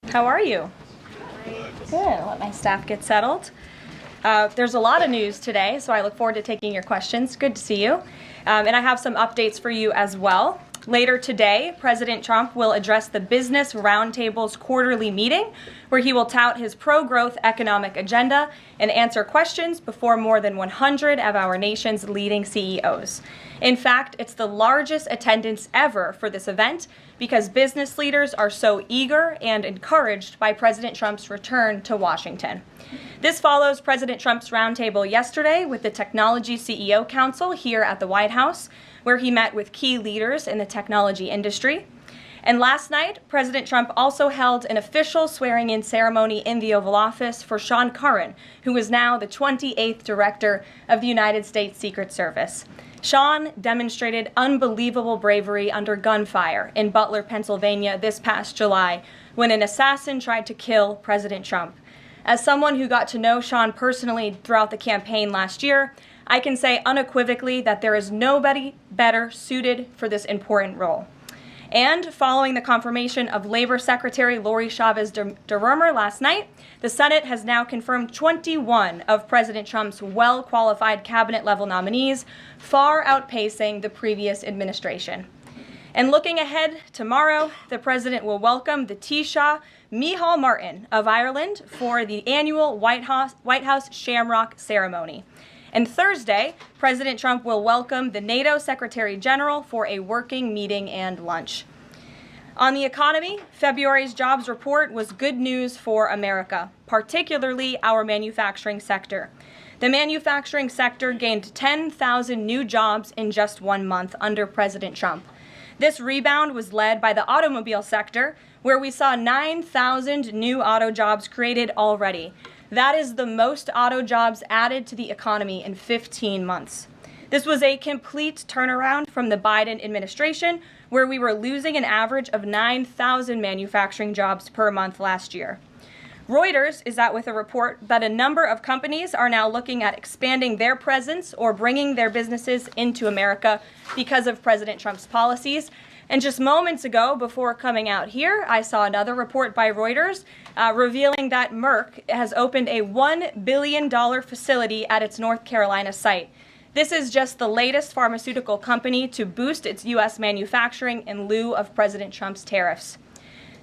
How are you? Good. I'll let my staff get settled. There's a lot of news today, so I look forward to taking your questions. Good to see you. And I have some updates for you as well. Later today, President Trump will address the Business Roundtable's quarterly meeting, where he will tout his pro-growth economic agenda and answer questions before more than 100 of our nation's leading CEOs. In fact, it's the largest attendance ever for this event because business leaders are so eager and encouraged by President Trump's return to Washington. This follows President Trump's roundtable yesterday with the Technology CEO Council here at the White House, where he met with key leaders in the technology industry. And last night, President Trump also held an official swearing-in ceremony in the Oval Office for Sean Curran, who is now the 28th Director of the United States Secret Service. Sean demonstrated unbelievable bravery under gunfire in Butler, Pennsylvania this past July when an assassin tried to kill President Trump. As someone who got to know Sean personally throughout the campaign last year, I can say unequivocally that there is nobody better suited for this important role. And following the confirmation of Labor Secretary Lori Chavez DeRomer last night, the Senate has now confirmed 21 of President Trump's well-qualified cabinet-level nominees, far outpacing the previous administration. And looking ahead, tomorrow, the president will welcome the Taoiseach Micheál Martin of Ireland for the annual White House Shamrock ceremony. And Thursday, President Trump will welcome the NATO Secretary General for a working meeting and lunch. On the economy, February's jobs report was good news for America, particularly our manufacturing sector. The manufacturing sector gained 10,000 new jobs in just 1 month under President Trump. This rebound was led by the automobile sector, where we saw 9,000 new auto jobs created already. That is the most auto jobs added to the economy in 15 months. This was a complete turnaround from the Biden administration, where we were losing an average of 9,000 manufacturing jobs per month last year. Reuters is out with a report that a number of companies are now looking at expanding their presence or bringing their businesses into America because of President Trump's policies. And just moments ago, before coming out here, I saw another report by Reuters revealing that Merck has opened a $1 billion facility at its North Carolina site. This is just the latest pharmaceutical company to boost its U.S. manufacturing in lieu of President Trump's tariffs.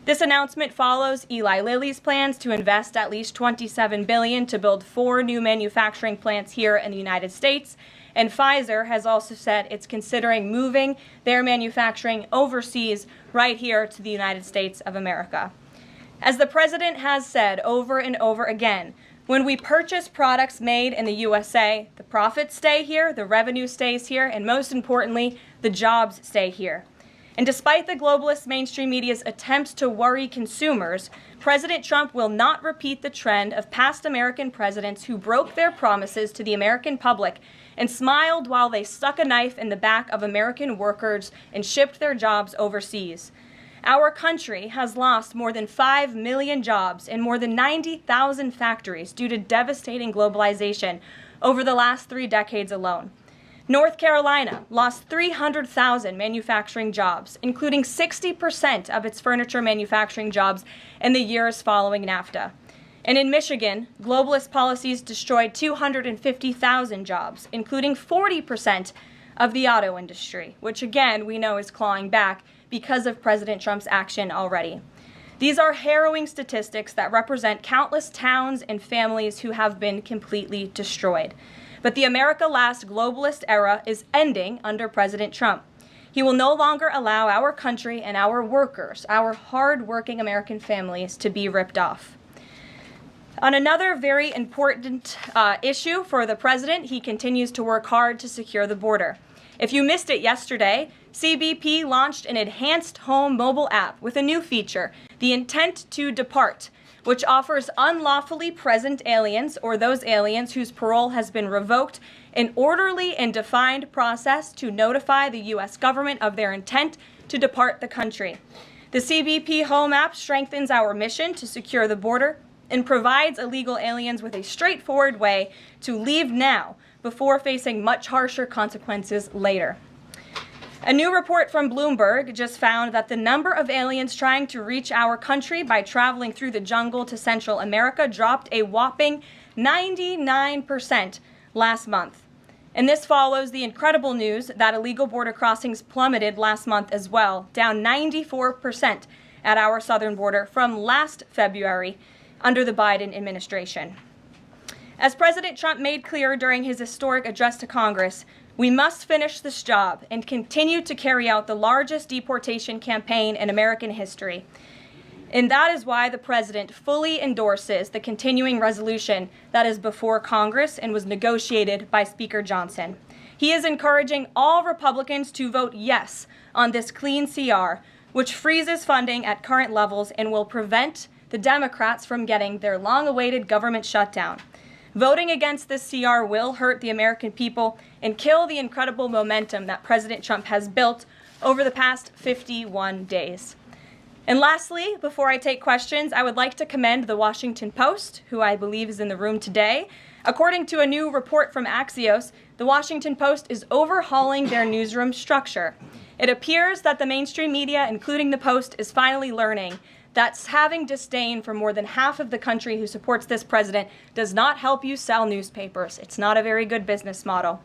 This announcement follows Eli Lilly's plans to invest at least $27 billion to build 4 new manufacturing plants here in the United States. And Pfizer has also said it's considering moving their manufacturing overseas right here to the United States of America. As the president has said over and over again, when we purchase products made in the USA, the profits stay here, the revenue stays here, and most importantly, the jobs stay here. And despite the globalist mainstream media's attempts to worry consumers, President Trump will not repeat the trend of past American presidents who broke their promises to the American public and smiled while they stuck a knife in the back of American workers and shipped their jobs overseas. Our country has lost more than 5 million jobs and more than 90,000 factories due to devastating globalization over the last 3 decades alone. North Carolina lost 300,000 manufacturing jobs, including 60% of its furniture manufacturing jobs in the years following NAFTA. And in Michigan, globalist policies destroyed 250,000 jobs, including 40% of the auto industry, which again we know is clawing back because of President Trump's action already. These are harrowing statistics that represent countless towns and families who have been completely destroyed. But the America Last globalist era is ending under President Trump. He will no longer allow our country and our workers, our hard-working American families, to be ripped off. On another very important issue for the president, he continues to work hard to secure the border. If you missed it yesterday, CBP launched an enhanced home mobile app with a new feature, the Intent to Depart, which offers unlawfully present aliens or those aliens whose parole has been revoked an orderly and defined process to notify the U.S. government of their intent to depart the country. The CBP Home app strengthens our mission to secure the border and provides illegal aliens with a straightforward way to leave now before facing much harsher consequences later. A new report from Bloomberg just found that the number of aliens trying to reach our country by traveling through the jungle to Central America dropped a whopping 99% last month. And this follows the incredible news that illegal border crossings plummeted last month as well, down 94% at our southern border from last February under the Biden administration. As President Trump made clear during his historic address to Congress, we must finish this job and continue to carry out the largest deportation campaign in American history. And that is why the president fully endorses the continuing resolution that is before Congress and was negotiated by Speaker Johnson. He is encouraging all Republicans to vote yes on this clean CR, which freezes funding at current levels and will prevent the Democrats from getting their long-awaited government shutdown. Voting against this CR will hurt the American people and kill the incredible momentum that President Trump has built over the past 51 days. And lastly, before I take questions, I would like to commend the Washington Post, who I believe is in the room today. According to a new report from Axios, the Washington Post is overhauling their newsroom structure. It appears that the mainstream media, including the Post, is finally learning that having disdain for more than half of the country who supports this president does not help you sell newspapers. It's not a very good business model.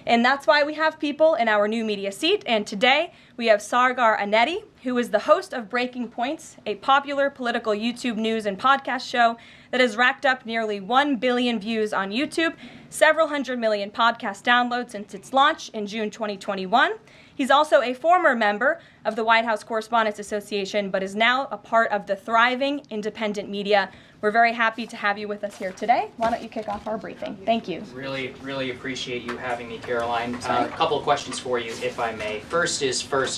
And that's why we have people in our new media seat. And today we have Sargar Aneti, who is the host of Breaking Points, a popular political YouTube news and podcast show that has racked up nearly 1 billion views on YouTube, several hundred million podcast downloads since its launch in June 2021. He's also a former member of the White House Correspondents Association, but is now a part of the thriving independent media. We're very happy to have you with us here today. Why don't you kick off our briefing? Thank you. Really appreciate you having me, Karoline. A couple of questions for you, if I may. First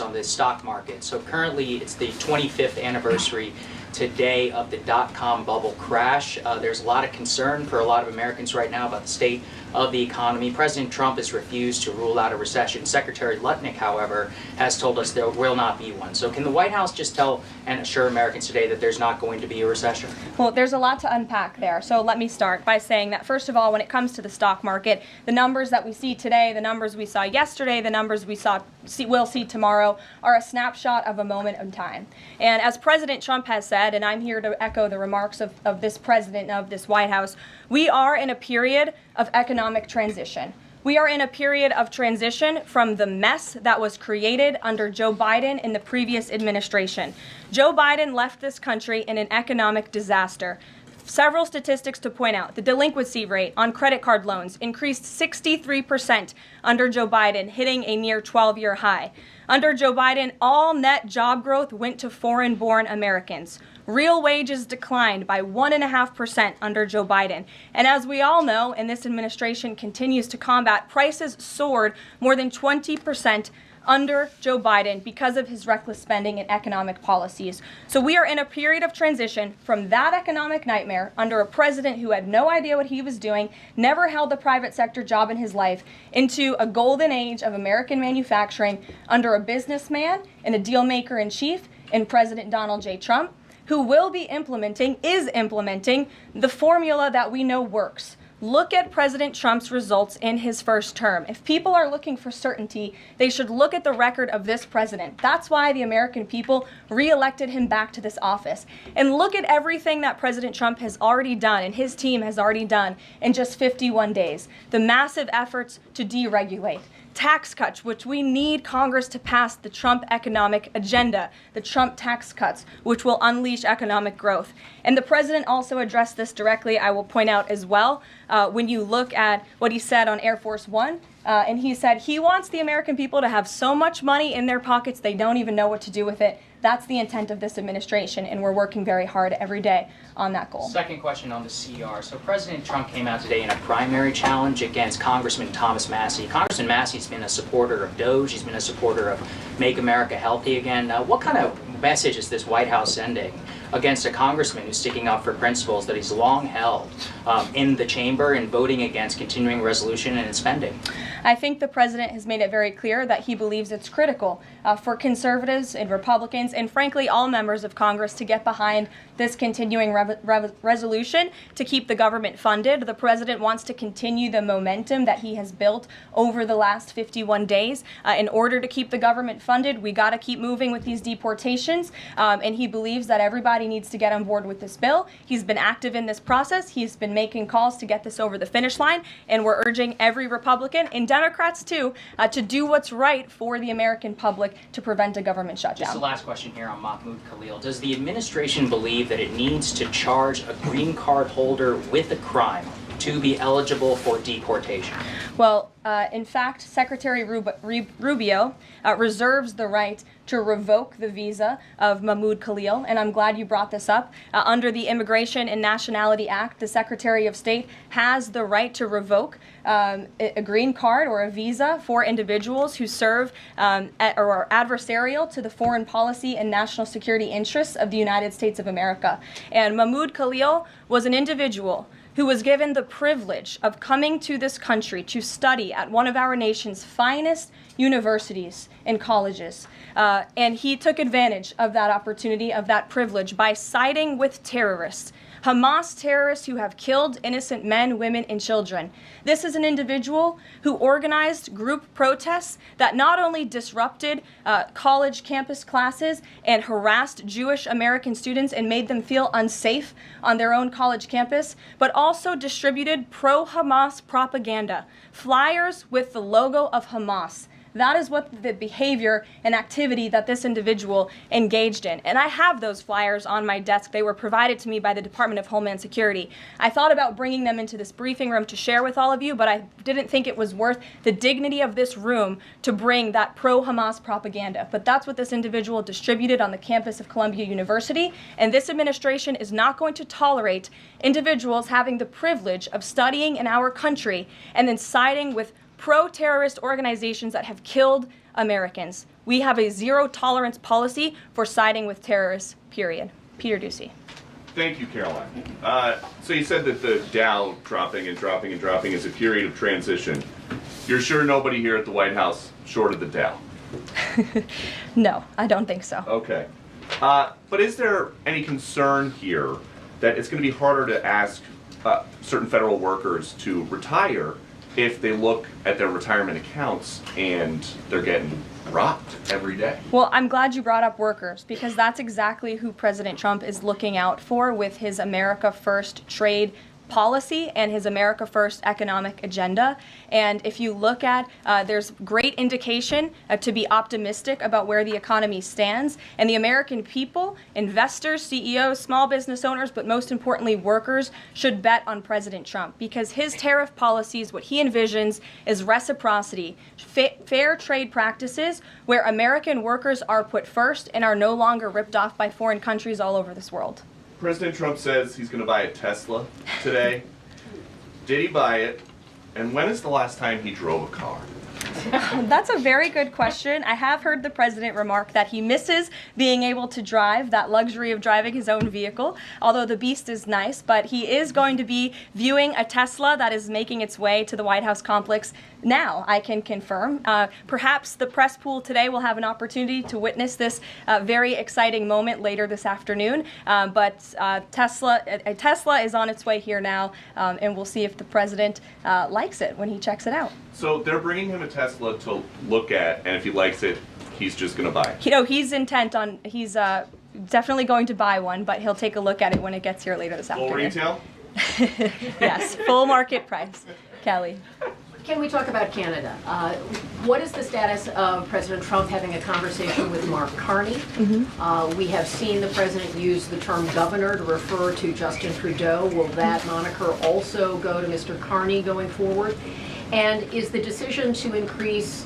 on the stock market. So currently it's the 25th anniversary today of the dot-com bubble crash. There's a lot of concern for a lot of Americans right now about the state of the economy. President Trump has refused to rule out a recession. Secretary Lutnick, however, has told us there will not be one. So can the White House just tell and assure Americans today that there's not going to be a recession? Well, there's a lot to unpack there. So let me start by saying that, first of all, when it comes to the stock market, the numbers that we see today, the numbers we saw yesterday, the numbers we'll see tomorrow are a snapshot of a moment in time. And as President Trump has said, and I'm here to echo the remarks of this president of this White House, we are in a period of economic transition. We are in a period of transition from the mess that was created under Joe Biden in the previous administration. Joe Biden left this country in an economic disaster. Several statistics to point out. The delinquency rate on credit card loans increased 63% under Joe Biden, hitting a near 12-year high. Under Joe Biden, all net job growth went to foreign-born Americans. Real wages declined by 1.5% under Joe Biden. And as we all know, and this administration continues to combat, prices soared more than 20% under Joe Biden because of his reckless spending and economic policies. So we are in a period of transition from that economic nightmare under a president who had no idea what he was doing, never held a private sector job in his life, into a golden age of American manufacturing under a businessman and a deal maker in chief in President Donald J. Trump, who is implementing the formula that we know works. Look at President Trump's results in his first term. If people are looking for certainty, they should look at the record of this president. That's why the American people re-elected him back to this office. And look at everything that President Trump has already done and his team has already done in just 51 days. The massive efforts to deregulate. Tax cuts, which we need Congress to pass the Trump economic agenda, the Trump tax cuts, which will unleash economic growth. And the president also addressed this directly, I will point out as well, when you look at what he said on Air Force One. And he said he wants the American people to have so much money in their pockets they don't even know what to do with it. That's the intent of this administration, and we're working very hard every day on that goal. Second question on the CR. So President Trump came out today in a primary challenge against Congressman Thomas Massie. Congressman Massie's been a supporter of DOGE. He's been a supporter of Make America Healthy Again. What kind of message is this White House sending against a congressman who's sticking up for principles that he's long held in the chamber and voting against continuing resolution and spending? I think the president has made it very clear that he believes it's critical for conservatives and Republicans and frankly all members of Congress to get behind this continuing resolution to keep the government funded. The president wants to continue the momentum that he has built over the last 51 days. In order to keep the government funded, we got to keep moving with these deportations, and he believes that everybody needs to get on board with this bill. He's been active in this process. He's been making calls to get this over the finish line, and we're urging every Republican and Democrats too to do what's right for the American public to prevent a government shutdown. Just the last question here on Mahmoud Khalil. Does the administration believe that it needs to charge a green card holder with a crime to be eligible for deportation? Well, in fact, Secretary Rubio reserves the right to revoke the visa of Mahmoud Khalil, and I'm glad you brought this up. Under the Immigration and Nationality Act, the Secretary of State has the right to revoke a green card or a visa for individuals who serve or are adversarial to the foreign policy and national security interests of the United States of America. And Mahmoud Khalil was an individual who was given the privilege of coming to this country to study at one of our nation's finest universities and colleges. And he took advantage of that opportunity, of that privilege, by siding with terrorists, Hamas terrorists who have killed innocent men, women, and children. This is an individual who organized group protests that not only disrupted college campus classes and harassed Jewish American students and made them feel unsafe on their own college campus, but also distributed pro-Hamas propaganda, flyers with the logo of Hamas. That is what the behavior and activity that this individual engaged in. And I have those flyers on my desk. They were provided to me by the Department of Homeland Security. I thought about bringing them into this briefing room to share with all of you, but I didn't think it was worth the dignity of this room to bring that pro-Hamas propaganda. But that's what this individual distributed on the campus of Columbia University. And this administration is not going to tolerate individuals having the privilege of studying in our country and then siding with pro-terrorist organizations that have killed Americans. We have a zero-tolerance policy for siding with terrorists, period. Peter Ducey. Thank you, Caroline. So you said that the Dow dropping and dropping and dropping is a period of transition. You're sure nobody here at the White House shorted the Dow? No, I don't think so. Okay. But is there any concern here that it's going to be harder to ask certain federal workers to retire if they look at their retirement accounts and they're getting robbed every day? Well, I'm glad you brought up workers, because that's exactly who President Trump is looking out for with his America First trade policy and his America First economic agenda. And if you look at, there's great indication to be optimistic about where the economy stands. And the American people, investors, CEOs, small business owners, but most importantly, workers, should bet on President Trump, because his tariff policies, what he envisions is reciprocity, fair trade practices where American workers are put first and are no longer ripped off by foreign countries all over this world. President Trump says he's going to buy a Tesla today. Did he buy it? And when is the last time he drove a car? That's a very good question. I have heard the president remark that he misses being able to drive, that luxury of driving his own vehicle, although the beast is nice, but he is going to be viewing a Tesla that is making its way to the White House complex now, I can confirm. Perhaps the press pool today will have an opportunity to witness this very exciting moment later this afternoon, but a Tesla is on its way here now, and we'll see if the president likes it when he checks it out. So they're bringing him a Tesla to look at, and if he likes it, he's just going to buy it. You know, he's definitely going to buy one, but he'll take a look at it when it gets here later this afternoon. Full retail? Yes, full market price. Kelly. Can we talk about Canada? What is the status of President Trump having a conversation with Mark Carney? We have seen the president use the term governor to refer to Justin Trudeau. Will that moniker also go to Mr. Carney going forward? And is the decision to increase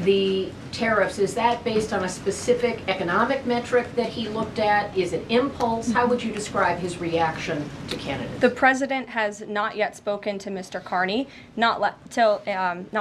the tariffs, is that based on a specific economic metric that he looked at? Is it impulse? How would you describe his reaction to Canada? The president has not yet spoken to Mr. Carney, not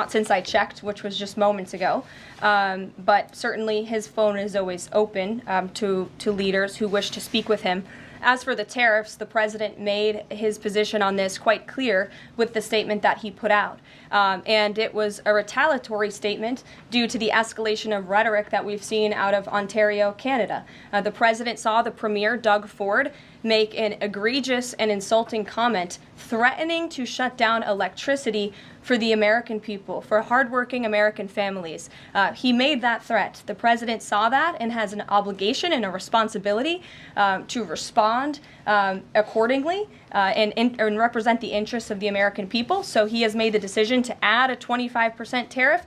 since I checked, which was just moments ago. But certainly his phone is always open to leaders who wish to speak with him As for the tariffs, the president made his position on this quite clear with the statement that he put out. And it was a retaliatory statement due to the escalation of rhetoric that we've seen out of Ontario, Canada. The president saw the Premier, Doug Ford, make an egregious and insulting comment threatening to shut down electricity for the American people, for hardworking American families. He made that threat. The president saw that and has an obligation and a responsibility to respond accordingly and represent the interests of the American people. So he has made the decision to add a 25% tariff.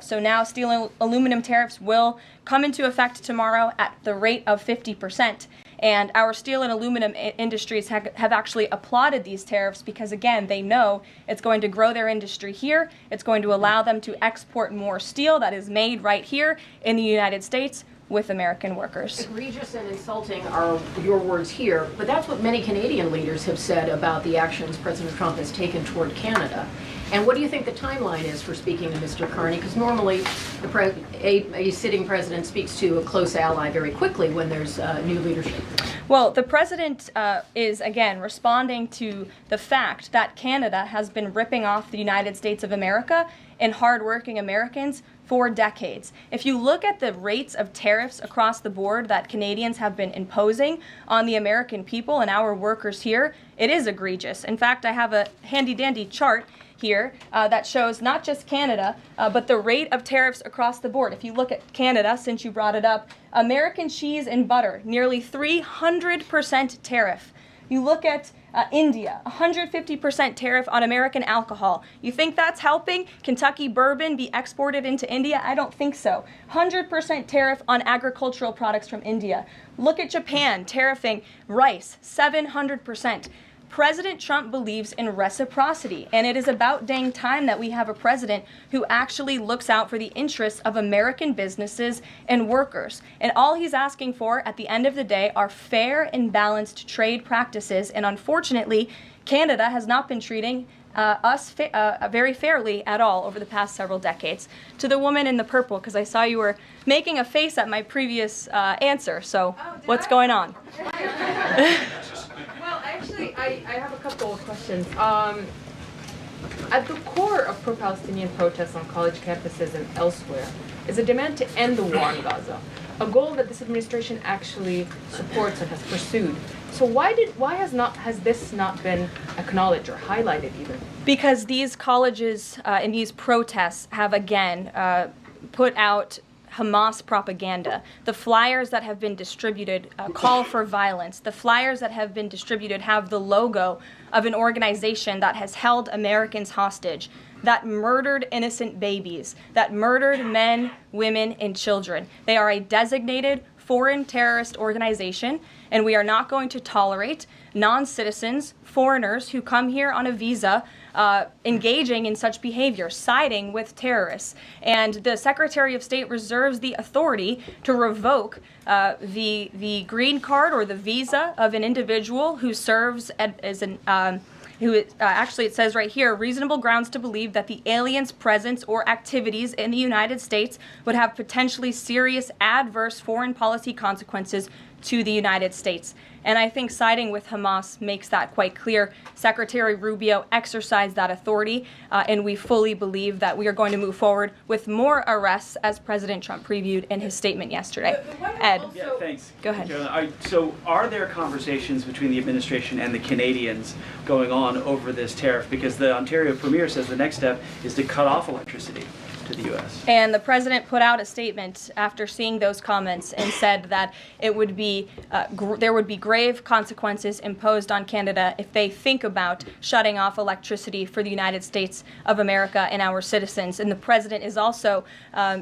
So now steel and aluminum tariffs will come into effect tomorrow at the rate of 50%. And our steel and aluminum industries have actually applauded these tariffs because, again, they know it's going to grow their industry here. It's going to allow them to export more steel that is made right here in the United States with American workers. Egregious and insulting are your words here, but that's what many Canadian leaders have said about the actions President Trump has taken toward Canada. And what do you think the timeline is for speaking to Mr. Carney? Because normally a sitting president speaks to a close ally very quickly when there's new leadership. Well, the president is, again, responding to the fact that Canada has been ripping off the United States of America and hardworking Americans for decades. If you look at the rates of tariffs across the board that Canadians have been imposing on the American people and our workers here, it is egregious. In fact, I have a handy-dandy chart here that shows not just Canada, but the rate of tariffs across the board. If you look at Canada, since you brought it up, American cheese and butter, nearly 300% tariff. You look at India, 150% tariff on American alcohol. You think that's helping Kentucky bourbon be exported into India? I don't think so. 100% tariff on agricultural products from India. Look at Japan, tariffing rice, 700%. President Trump believes in reciprocity, and it is about dang time that we have a president who actually looks out for the interests of American businesses and workers. And all he's asking for at the end of the day are fair and balanced trade practices, and unfortunately, Canada has not been treating us very fairly at all over the past several decades. To the woman in the purple, because I saw you were making a face at my previous answer, so what's going on? Actually, I have a couple of questions. At the core of pro-Palestinian protests on college campuses and elsewhere is a demand to end the war in Gaza, a goal that this administration actually supports and has pursued. So why has this not been acknowledged or highlighted even? Because these colleges and these protests have again put out Hamas propaganda. The flyers that have been distributed call for violence. The flyers that have been distributed have the logo of an organization that has held Americans hostage, that murdered innocent babies, that murdered men, women, and children. They are a designated foreign terrorist organization, and we are not going to tolerate non-citizens, foreigners who come here on a visa engaging in such behavior, siding with terrorists. And the Secretary of State reserves the authority to revoke the green card or the visa of an individual who serves as an actually it says right here, reasonable grounds to believe that the alien's presence or activities in the United States would have potentially serious adverse foreign policy consequences to the United States. And I think siding with Hamas makes that quite clear. Secretary Rubio exercised that authority, and we fully believe that we are going to move forward with more arrests, as President Trump previewed in his statement yesterday. Ed. Yeah, thanks. Go ahead. So are there conversations between the administration and the Canadians going on over this tariff? Because the Ontario Premier says the next step is to cut off electricity to the U.S. And the president put out a statement after seeing those comments and said that it would be there would be grave consequences imposed on Canada if they think about shutting off electricity for the United States of America and our citizens. And the president is also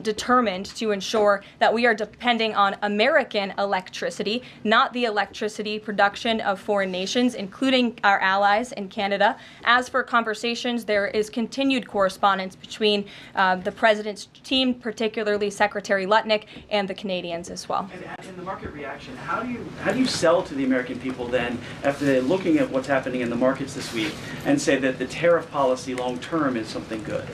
determined to ensure that we are depending on American electricity, not the electricity production of foreign nations, including our allies in Canada. As for conversations, there is continued correspondence between the president's team, particularly Secretary Lutnick, and the Canadians as well. And in the market reaction, how do you sell to the American people then, after they're looking at what's happening in the markets this week, and say that the tariff policy long term is something good?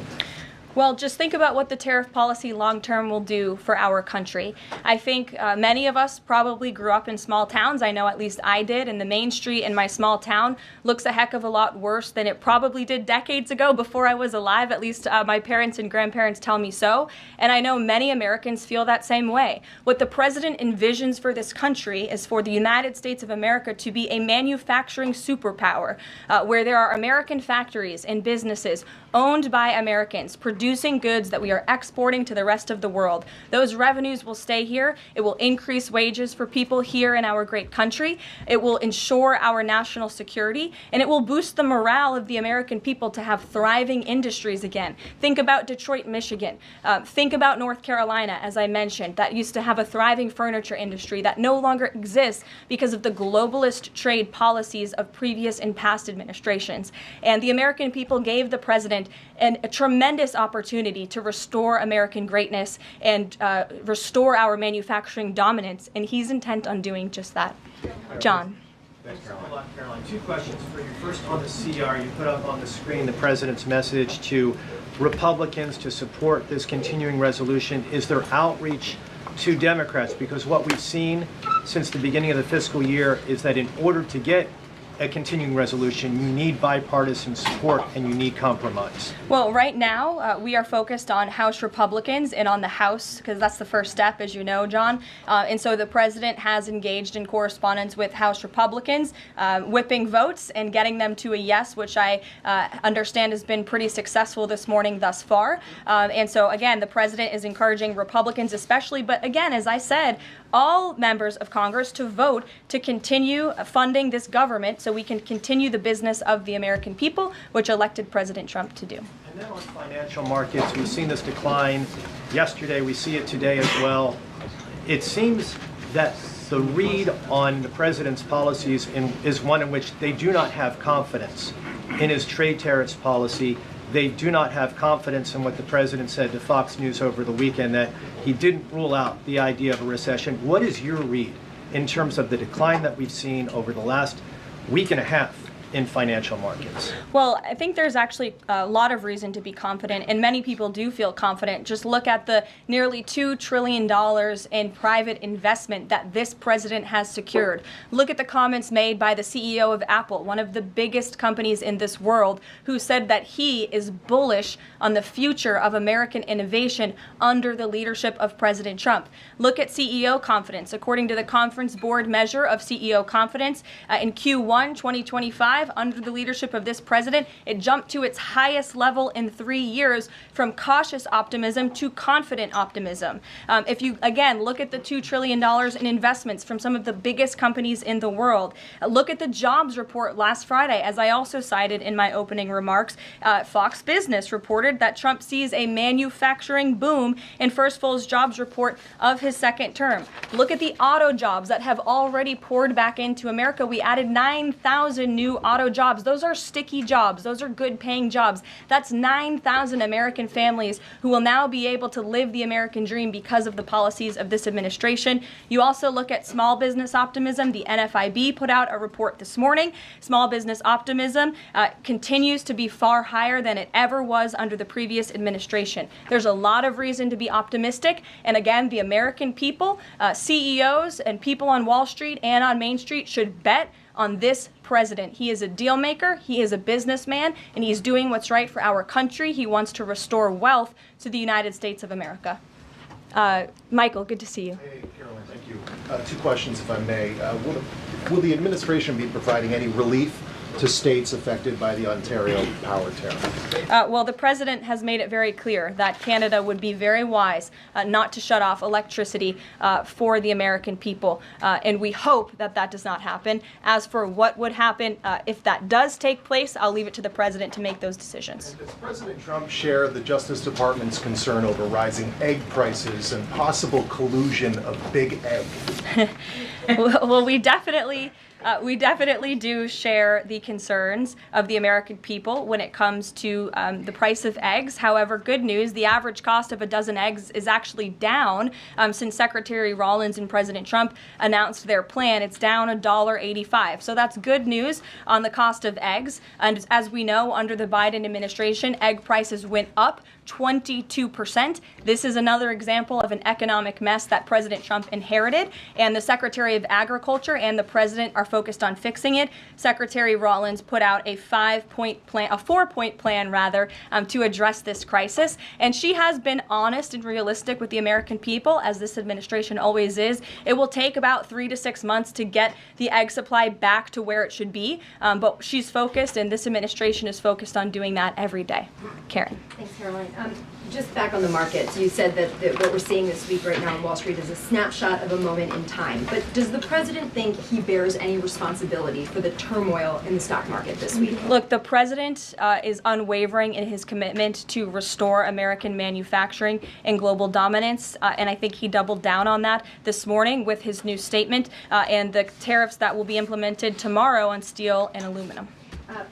Well, just think about what the tariff policy long-term will do for our country. I think many of us probably grew up in small towns. I know at least I did, and the main street in my small town looks a heck of a lot worse than it probably did decades ago before I was alive. At least my parents and grandparents tell me so. And I know many Americans feel that same way. What the president envisions for this country is for the United States of America to be a manufacturing superpower, where there are American factories and businesses owned by Americans, producing goods that we are exporting to the rest of the world. Those revenues will stay here. It will increase wages for people here in our great country. It will ensure our national security, and it will boost the morale of the American people to have thriving industries again. Think about Detroit, Michigan. Think about North Carolina, as I mentioned, that used to have a thriving furniture industry that no longer exists because of the globalist trade policies of previous and past administrations. And the American people gave the president a tremendous opportunity to restore American greatness and restore our manufacturing dominance, and he's intent on doing just that. John. Thanks a lot, Caroline. Two questions for you. First, on the CR, you put up on the screen the president's message to Republicans to support this continuing resolution. Is there outreach to Democrats? Because what we've seen since the beginning of the fiscal year is that in order to get a continuing resolution, you need bipartisan support and you need compromise. Well, right now, we are focused on House Republicans and on the House, because that's the first step, as you know, John. And so the president has engaged in correspondence with House Republicans, whipping votes and getting them to a yes, which I understand has been pretty successful this morning thus far. And so, again, the president is encouraging Republicans especially, but again, as I said, all members of Congress to vote to continue funding this government so we can continue the business of the American people, which elected President Trump to do. And then on financial markets, we've seen this decline yesterday, we see it today as well. It seems that the read on the president's policies is one in which they do not have confidence in his trade tariffs policy. They do not have confidence in what the president said to Fox News over the weekend, that he didn't rule out the idea of a recession. What is your read in terms of the decline that we've seen over the last week and a half in financial markets? Well, I think there's actually a lot of reason to be confident, and many people do feel confident. Just look at the nearly $2 trillion in private investment that this president has secured. Look at the comments made by the CEO of Apple, one of the biggest companies in this world, who said that he is bullish on the future of American innovation under the leadership of President Trump. Look at CEO confidence. According to the Conference Board measure of CEO confidence, in Q1 2025, under the leadership of this president, it jumped to its highest level in 3 years, from cautious optimism to confident optimism. If you, again, look at the $2 trillion in investments from some of the biggest companies in the world. Look at the jobs report last Friday, as I also cited in my opening remarks. Fox Business reported that Trump sees a manufacturing boom in first full jobs report of his second term. Look at the auto jobs that have already poured back into America. We added 9,000 new auto jobs. Those are sticky jobs. Those are good paying jobs. That's 9,000 American families who will now be able to live the American dream because of the policies of this administration. You also look at small business optimism. The NFIB put out a report this morning. Small business optimism continues to be far higher than it ever was under the previous administration. There's a lot of reason to be optimistic. And again, the American people, CEOs and people on Wall Street and on Main Street should bet on this president. He is a deal maker, he is a businessman, and he's doing what's right for our country. He wants to restore wealth to the United States of America. Michael, good to see you. Hey, Caroline, thank you. Two questions, if I may. Will the administration be providing any relief to states affected by the Ontario power tariff? Well, the president has made it very clear that Canada would be very wise not to shut off electricity for the American people, and we hope that that does not happen. As for what would happen if that does take place, I'll leave it to the president to make those decisions. And does President Trump share the Justice Department's concern over rising egg prices and possible collusion of big egg? Well, we definitely We definitely do share the concerns of the American people when it comes to the price of eggs. However, good news, the average cost of a dozen eggs is actually down since Secretary Rollins and President Trump announced their plan. It's down $1.85. So that's good news on the cost of eggs. And as we know, under the Biden administration, egg prices went up 22%. This is another example of an economic mess that President Trump inherited, and the Secretary of Agriculture and the President are focused on fixing it. Secretary Rollins put out a 4-point plan rather, to address this crisis, and she has been honest and realistic with the American people, as this administration always is. It will take about 3 to 6 months to get the egg supply back to where it should be, but she's focused, and this administration is focused on doing that every day. Karen. Thanks, Caroline. Just back on the markets, you said that what we're seeing this week right now on Wall Street is a snapshot of a moment in time. But does the president think he bears any responsibility for the turmoil in the stock market this week? Look, the president is unwavering in his commitment to restore American manufacturing and global dominance, and I think he doubled down on that this morning with his new statement and the tariffs that will be implemented tomorrow on steel and aluminum.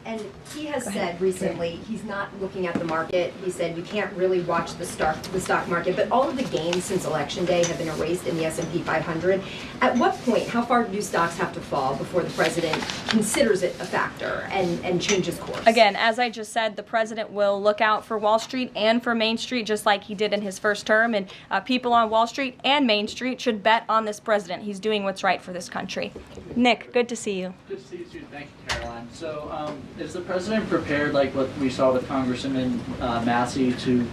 And he has said recently he's not looking at the market. He said you can't really watch the stock market, but all of the gains since Election Day have been erased in the S&P 500. At what point, how far do stocks have to fall before the president considers it a factor and changes course? Again, as I just said, the president will look out for Wall Street and for Main Street, just like he did in his first term, and people on Wall Street and Main Street should bet on this president. He's doing what's right for this country. Nick, good to see you. Good to see you too. Thank you, Caroline. So, is the president prepared, like what we saw with Congressman Massey, to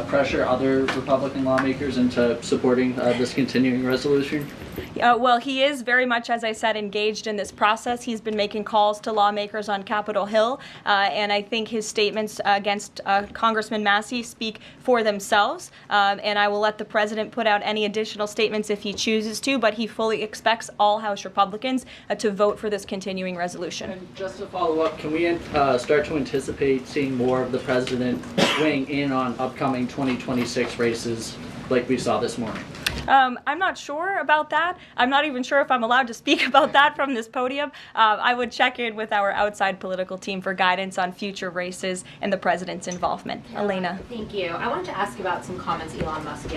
pressure other Republican lawmakers into supporting this continuing resolution? Well, he is very much, as I said, engaged in this process. He's been making calls to lawmakers on Capitol Hill, and I think his statements against Congressman Massey speak for themselves, and I will let the president put out any additional statements if he chooses to, but he fully expects all House Republicans to vote for this continuing resolution. And just to follow up, can we start to anticipate seeing more of the president weighing in on upcoming 2026 races like we saw this morning? I'm not sure about that. I'm not even sure if I'm allowed to speak about that from this podium. I would check in with our outside political team for guidance on future races and the president's involvement. Elena. Thank you. I wanted to ask about some comments Elon Musk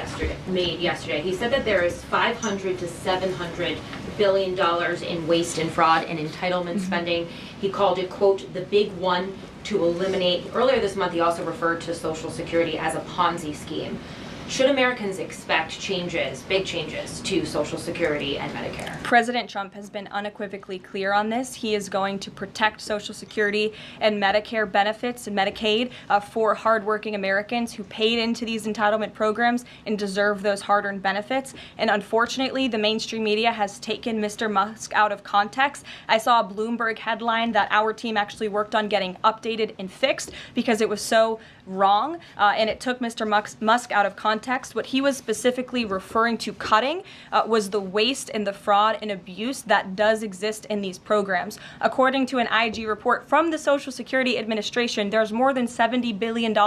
made yesterday. He said that there is $500 to $700 billion in waste and fraud and entitlement spending. He called it, quote, the big one to eliminate. Earlier this month, he also referred to Social Security as a Ponzi scheme. Should Americans expect changes, big changes, to Social Security and Medicare? President Trump has been unequivocally clear on this. He is going to protect Social Security and Medicare benefits and Medicaid for hardworking Americans who paid into these entitlement programs and deserve those hard-earned benefits. And unfortunately, the mainstream media has taken Mr. Musk out of context. I saw a Bloomberg headline that our team actually worked on getting updated and fixed because it was so wrong, and it took Mr. Musk out of context. What he was specifically referring to cutting was the waste and the fraud and abuse that does exist in these programs. According to an IG report from the Social Security Administration, there's more than $70 billion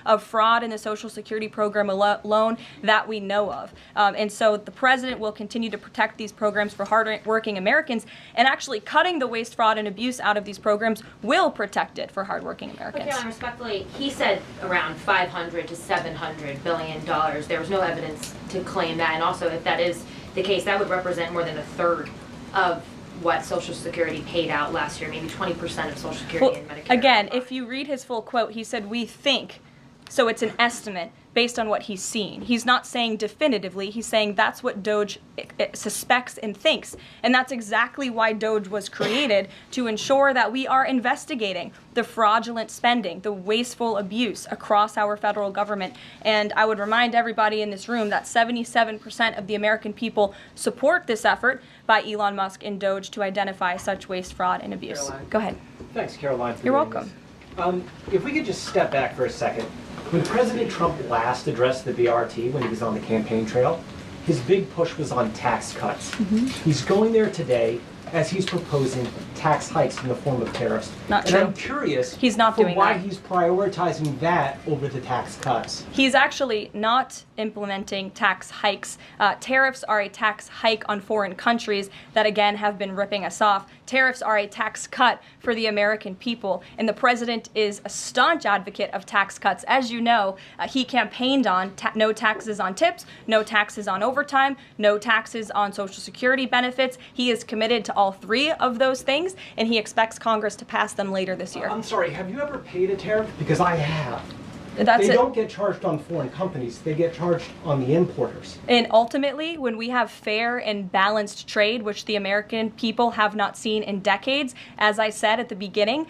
of fraud in the Social Security program alone that we know of. And so the president will continue to protect these programs for hard-working Americans, and actually cutting the waste, fraud, and abuse out of these programs will protect it for hard-working Americans. Okay, respectfully, he said around $500 to $700 billion. There was no evidence to claim that, and also if that is the case, that would represent more than a third of what Social Security paid out last year, maybe 20% of Social Security and Medicare. Again, if you read his full quote, he said, we think, so it's an estimate based on what he's seen. He's not saying definitively, he's saying that's what DOJ suspects and thinks. And that's exactly why DOJ was created, to ensure that we are investigating the fraudulent spending, the wasteful abuse across our federal government. And I would remind everybody in this room that 77% of the American people support this effort by Elon Musk and DOJ to identify such waste, fraud, and abuse. Caroline. Go ahead. Thanks, Caroline. You're welcome. If we could just step back for a second. When President Trump last addressed the BRT when he was on the campaign trail, his big push was on tax cuts. He's going there today as he's proposing tax hikes in the form of tariffs. Not and true. I'm curious He's not doing why that. he's prioritizing that over the tax cuts. He's actually not implementing tax hikes. Tariffs are a tax hike on foreign countries that, again, have been ripping us off. Tariffs are a tax cut for the American people, and the president is a staunch advocate of tax cuts. As you know, he campaigned on no taxes on tips, no taxes on overtime, no taxes on Social Security benefits. He is committed to all three of those things, and he expects Congress to pass them later this year. I'm sorry, have you ever paid a tariff? Because I have. That's they it. don't get charged on foreign companies, they get charged on the importers. And ultimately, when we have fair and balanced trade, which the American people have not seen in decades, as I said at the beginning,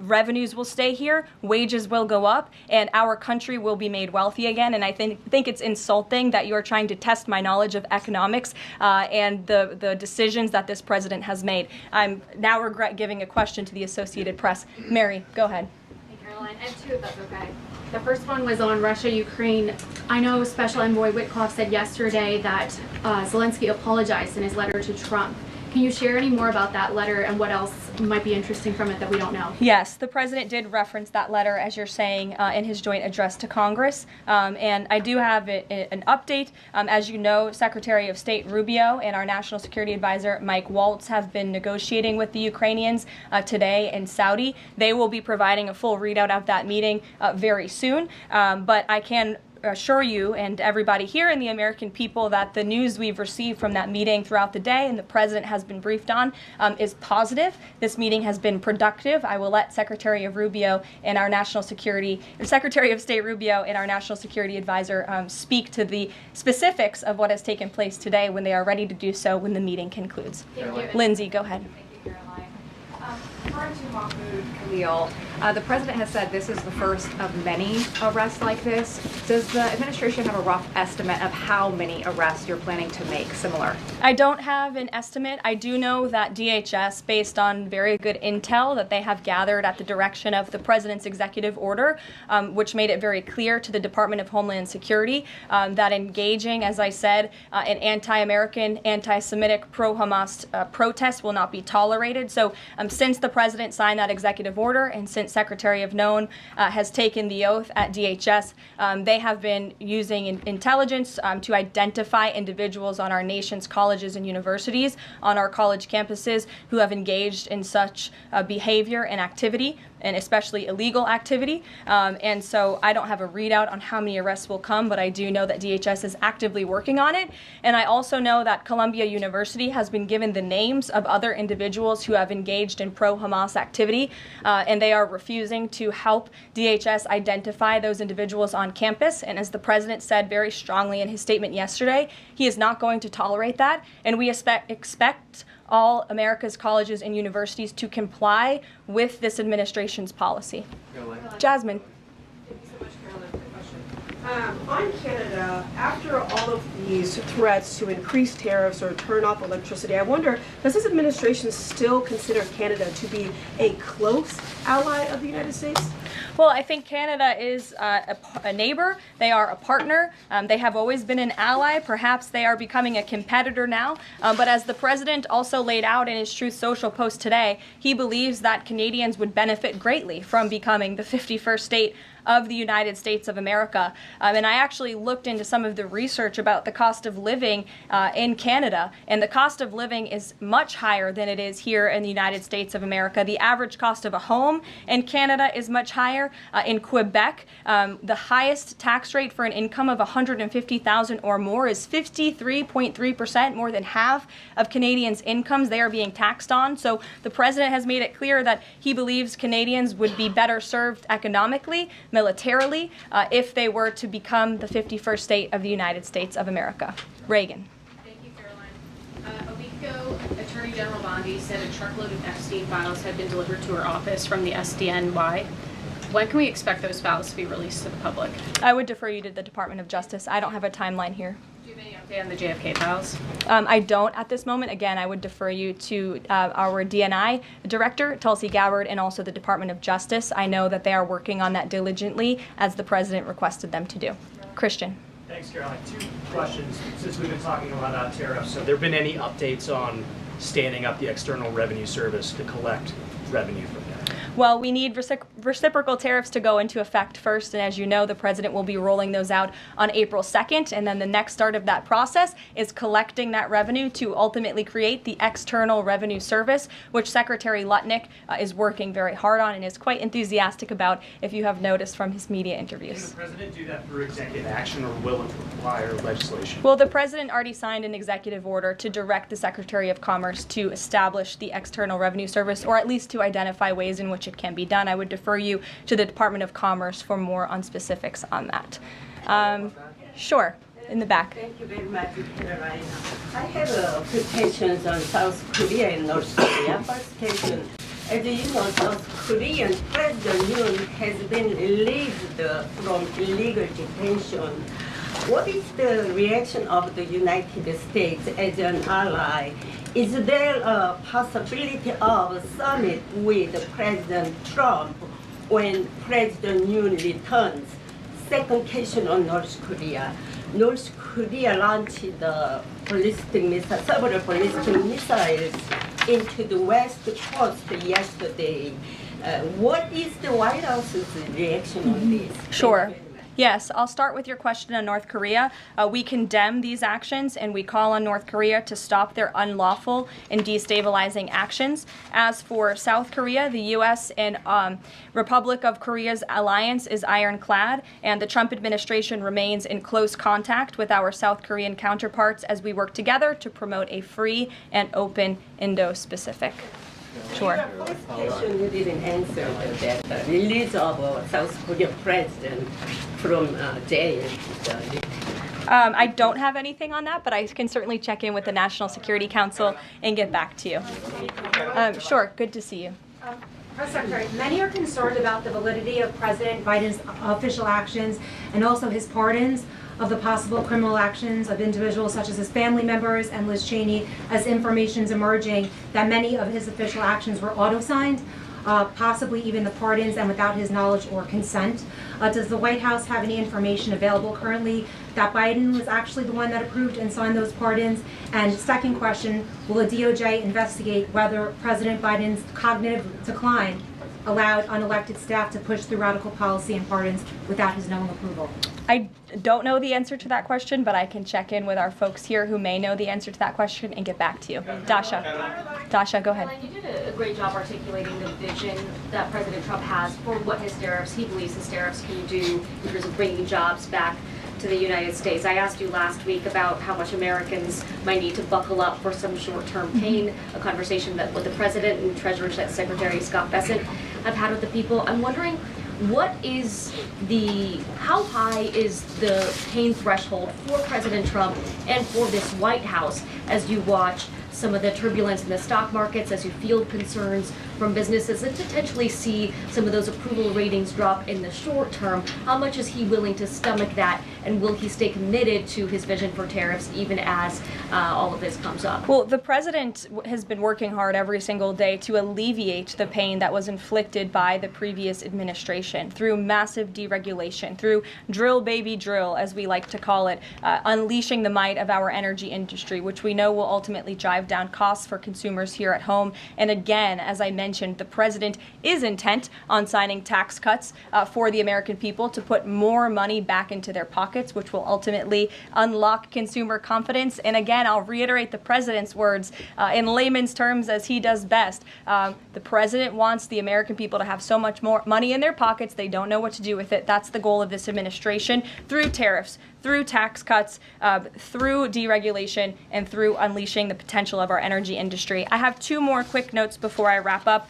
revenues will stay here, wages will go up, and our country will be made wealthy again. And I think it's insulting that you are trying to test my knowledge of economics and the decisions that this president has made. I'm now regret giving a question to the Associated Press. Mary, go ahead. Hey, Karoline. I have two, if that's okay. The first one was on Russia, Ukraine. I know Special Envoy Witkoff said yesterday that Zelensky apologized in his letter to Trump. Can you share any more about that letter and what else might be interesting from it that we don't know? Yes, the president did reference that letter, as you're saying, in his joint address to Congress. And I do have an update. As you know, Secretary of State Rubio and our National Security Advisor Mike Waltz have been negotiating with the Ukrainians today in Saudi. They will be providing a full readout of that meeting very soon. But I can assure you and everybody here and the American people that the news we've received from that meeting throughout the day and the president has been briefed on is positive. This meeting has been productive. I will let Secretary of State Rubio and our National Security Advisor speak to the specifics of what has taken place today when they are ready to do so when the meeting concludes. Lindsay, go ahead. Referring to Mahmoud Khalil, the president has said this is the first of many arrests like this. Does the administration have a rough estimate of how many arrests you're planning to make similar? I don't have an estimate. I do know that DHS, based on very good intel that they have gathered at the direction of the president's executive order, which made it very clear to the Department of Homeland Security that engaging, as I said, in anti-American, anti-Semitic, pro-Hamas protests will not be tolerated. So since the president signed that executive order and since Secretary of Known has taken the oath at DHS, they have been using intelligence to identify individuals on our nation's colleges and universities, on our college campuses, who have engaged in such behavior and activity, and especially illegal activity. And so I don't have a readout on how many arrests will come, but I do know that DHS is actively working on it. And I also know that Columbia University has been given the names of other individuals who have engaged in pro-Hamas activity, and they are refusing to help DHS identify those individuals on campus. And as the president said very strongly in his statement yesterday, he is not going to tolerate that, and we expect all America's colleges and universities to comply with this administration's policy. Jasmine. Thank you so much, Caroline, for the question. On Canada, after all of these threats to increase tariffs or turn off electricity, I wonder, does this administration still consider Canada to be a close ally of the United States? Well, I think Canada is a neighbor. They are a partner. They have always been an ally. Perhaps they are becoming a competitor now. But as the president also laid out in his Truth Social post today, he believes that Canadians would benefit greatly from becoming the 51st state of the United States of America. And I actually looked into some of the research about the cost of living in Canada, and the cost of living is much higher than it is here in the United States of America. The average cost of a home in Canada is much higher. In Quebec, the highest tax rate for an income of $150,000 or more is 53.3%, more than half of Canadians' incomes they are being taxed on. So the president has made it clear that he believes Canadians would be better served economically, militarily, if they were to become the 51st state of the United States of America. Reagan. Thank you, Caroline. A week ago, Attorney General Bondi said a truckload of Epstein files had been delivered to her office from the SDNY. When can we expect those files to be released to the public? I would defer you to the Department of Justice. I don't have a timeline here. Do you have any update on the JFK files? I don't at this moment. Again, I would defer you to our DNI director, Tulsi Gabbard, and also the Department of Justice. I know that they are working on that diligently, as the president requested them to do. Christian. Thanks, Caroline. Two questions, since we've been talking about tariffs. Have there been any updates on standing up the External Revenue Service to collect revenue from that? Well, we need reciprocal tariffs to go into effect first, and as you know, the president will be rolling those out on April 2nd, and then the next start of that process is collecting that revenue to ultimately create the External Revenue Service, which Secretary Lutnick is working very hard on and is quite enthusiastic about, if you have noticed from his media interviews. Can the president do that through executive action, or will it require legislation? Well, the president already signed an executive order to direct the Secretary of Commerce to establish the External Revenue Service, or at least to identify ways in which it can be done. I would defer you to the Department of Commerce for more on specifics on that. Sure, in the back. Thank you very much, Caroline. I have questions on South Korea and North Korea. First question, as you know, South Korean President Yoon has been released from illegal detention. What is the reaction of the United States as an ally? Is there a possibility of a summit with President Trump when President Yoon returns? Second question on North Korea. North Korea launched the several ballistic missiles into the west coast yesterday. What is the White House's reaction on this? Sure. Yes, I'll start with your question on North Korea. We condemn these actions and we call on North Korea to stop their unlawful and destabilizing actions. As for South Korea, the U.S. and Republic of Korea's alliance is ironclad, and the Trump administration remains in close contact with our South Korean counterparts as we work together to promote a free and open Indo-Pacific. Sure. Your first question, you didn't answer that. The release of South Korean president from jail. I don't have anything on that, but I can certainly check in with the National Security Council and get back to you. Sure, good to see you. Press Secretary, many are concerned about the validity of President Biden's official actions and also his pardons of the possible criminal actions of individuals such as his family members and Liz Cheney, as information is emerging that many of his official actions were auto-signed, possibly even the pardons, and without his knowledge or consent. Does the White House have any information available currently that Biden was actually the one that approved and signed those pardons? And second question, will the DOJ investigate whether President Biden's cognitive decline allowed unelected staff to push through radical policy and pardons without his knowing approval? I don't know the answer to that question, but I can check in with our folks here who may know the answer to that question and get back to you. Dasha, go ahead. Caroline, you did a great job articulating the vision that President Trump has for what he believes his tariffs can do in terms of bringing jobs back to the United States. I asked you last week about how much Americans might need to buckle up for some short-term pain, a conversation that with the President and Treasury Secretary Scott Bessent have had with the people. I'm wondering, how high is the pain threshold for President Trump and for this White House as you watch some of the turbulence in the stock markets, as you field concerns from businesses and potentially see some of those approval ratings drop in the short term? How much is he willing to stomach that, and will he stay committed to his vision for tariffs even as all of this comes up? Well, the president has been working hard every single day to alleviate the pain that was inflicted by the previous administration through massive deregulation, through drill baby drill, as we like to call it, unleashing the might of our energy industry, which we know will ultimately drive down costs for consumers here at home. And again, as I mentioned, the president is intent on signing tax cuts for the American people to put more money back into their pockets, which will ultimately unlock consumer confidence. And again, I'll reiterate the president's words in layman's terms as he does best. The president wants the American people to have so much more money in their pockets, they don't know what to do with it. That's the goal of this administration, through tariffs, through tax cuts, through deregulation, and through unleashing the potential of our energy industry. I have two more quick notes before I wrap up.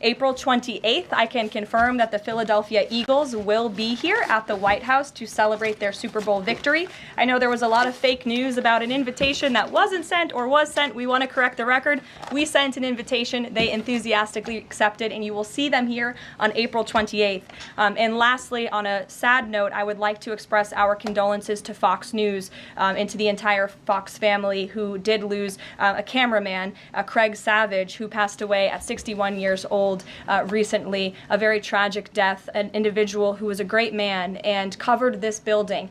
April 28th, I can confirm that the Philadelphia Eagles will be here at the White House to celebrate their Super Bowl victory. I know there was a lot of fake news about an invitation that wasn't sent or was sent. We want to correct the record. We sent an invitation. They enthusiastically accepted, and you will see them here on April 28th. And lastly, on a sad note, I would like to express our condolences to Fox News and to the entire Fox family who did lose a cameraman, Craig Savage, who passed away at 61 years old killed recently, a very tragic death, an individual who was a great man and covered this building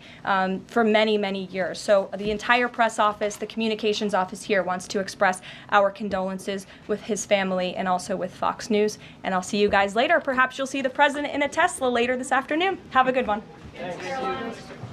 for many, many years. So the entire press office, the communications office here wants to express our condolences with his family and also with Fox News. And I'll see you guys later. Perhaps you'll see the president in a Tesla later this afternoon. Have a good one. Thank you.